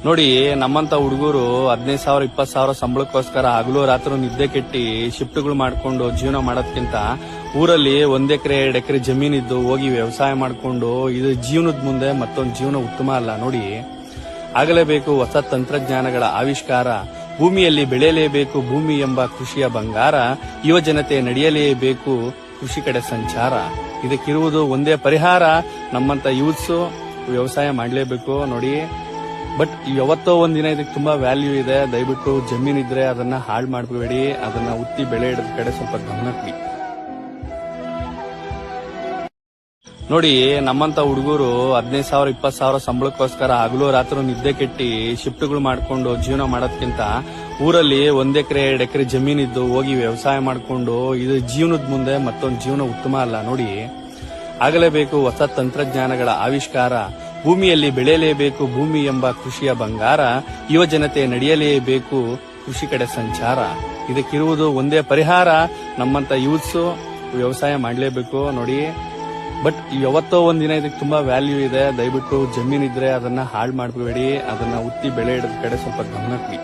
ನೋಡಿ, ನಮ್ಮಂತ ಹುಡುಗರು 15,000 20,000 ಸಂಬಳಕ್ಕೋಸ್ಕರ ಹಗಲು ರಾತ್ರಿ ನಿದ್ದೆ ಕೆಟ್ಟಿ ಶಿಫ್ಟ್ಗಳು ಮಾಡ್ಕೊಂಡು ಜೀವನ ಮಾಡೋದಕ್ಕಿಂತ ಊರಲ್ಲಿ 1 ಎಕರೆ 2 ಎಕರೆ ಜಮೀನಿದ್ದು ಹೋಗಿ ವ್ಯವಸಾಯ ಮಾಡ್ಕೊಂಡು ಇದು ಜೀವನದ ಮುಂದೆ ಮತ್ತೊಂದು ಜೀವನ ಉತ್ತಮ ಅಲ್ಲ. ನೋಡಿ, ಆಗಲೇಬೇಕು ಹೊಸ ತಂತ್ರಜ್ಞಾನಗಳ ಆವಿಷ್ಕಾರ, ಭೂಮಿಯಲ್ಲಿ ಬೆಳೆಯಲೇಬೇಕು ಭೂಮಿ ಎಂಬ ಕೃಷಿಯ ಬಂಗಾರ, ಯುವ ಜನತೆ ನಡೆಯಲೇಬೇಕು ಕೃಷಿ ಕಡೆ ಸಂಚಾರ. ಇದಕ್ಕಿರುವುದು ಒಂದೇ ಪರಿಹಾರ, ನಮ್ಮಂತ ಯೂತ್ಸ್ ವ್ಯವಸಾಯ ಮಾಡಲೇಬೇಕು. ನೋಡಿ, ಬಟ್ ಯಾವತ್ತೋ ಒಂದಿನ ಇದಕ್ಕೆ ತುಂಬಾ ವ್ಯಾಲ್ಯೂ ಇದೆ. ದಯವಿಟ್ಟು ಜಮೀನಿದ್ರೆ ಅದನ್ನ ಹಾಳು ಮಾಡಬೇಡಿ, ಅದನ್ನ ಉತ್ತಿ ಬೆಳೆ ಇಡದ ಕಡೆ ಸ್ವಲ್ಪ ಗಮನ ಕೊಡಿ. ನೋಡಿ, ನಮ್ಮಂತ ಹುಡುಗರು 15,000 20,000 ಸಂಬಳಕ್ಕೋಸ್ಕರ ಹಗಲು ರಾತ್ರಿ ನಿದ್ದೆ ಕೆಟ್ಟಿ ಶಿಫ್ಟ್ಗಳು ಮಾಡ್ಕೊಂಡು ಜೀವನ ಮಾಡೋದಕ್ಕಿಂತ ಊರಲ್ಲಿ 1 ಎಕರೆ 2 ಎಕರೆ ಜಮೀನಿದ್ದು ಹೋಗಿ ವ್ಯವಸಾಯ ಮಾಡ್ಕೊಂಡು ಇದು ಜೀವನದ ಮುಂದೆ ಮತ್ತೊಂದು ಜೀವನ ಉತ್ತಮ ಅಲ್ಲ. ನೋಡಿ, ಆಗಲೇಬೇಕು ಹೊಸ ತಂತ್ರಜ್ಞಾನಗಳ ಆವಿಷ್ಕಾರ, ಭೂಮಿಯಲ್ಲಿ ಬೆಳೆಯಲೇಬೇಕು ಭೂಮಿ ಎಂಬ ಕೃಷಿಯ ಬಂಗಾರ, ಯುವ ಜನತೆ ನಡೆಯಲೇಬೇಕು ಕೃಷಿ ಕಡೆ ಸಂಚಾರ. ಇದಕ್ಕಿರುವುದು ಒಂದೇ ಪರಿಹಾರ, ನಮ್ಮಂತ ಯೂತ್ಸ್ ವ್ಯವಸಾಯ ಮಾಡಲೇಬೇಕು. ನೋಡಿ, ಬಟ್ ಯಾವತ್ತೋ ಒಂದಿನ ಇದಕ್ಕೆ ತುಂಬಾ ವ್ಯಾಲ್ಯೂ ಇದೆ. ದಯವಿಟ್ಟು ಜಮೀನಿದ್ರೆ ಅದನ್ನ ಹಾಳು ಮಾಡಬೇಡಿ, ಅದನ್ನ ಉತ್ತಿ ಬೆಳೆ ಇಡದ ಕಡೆ ಸ್ವಲ್ಪ ಗಮನ ಕೊಡಿ.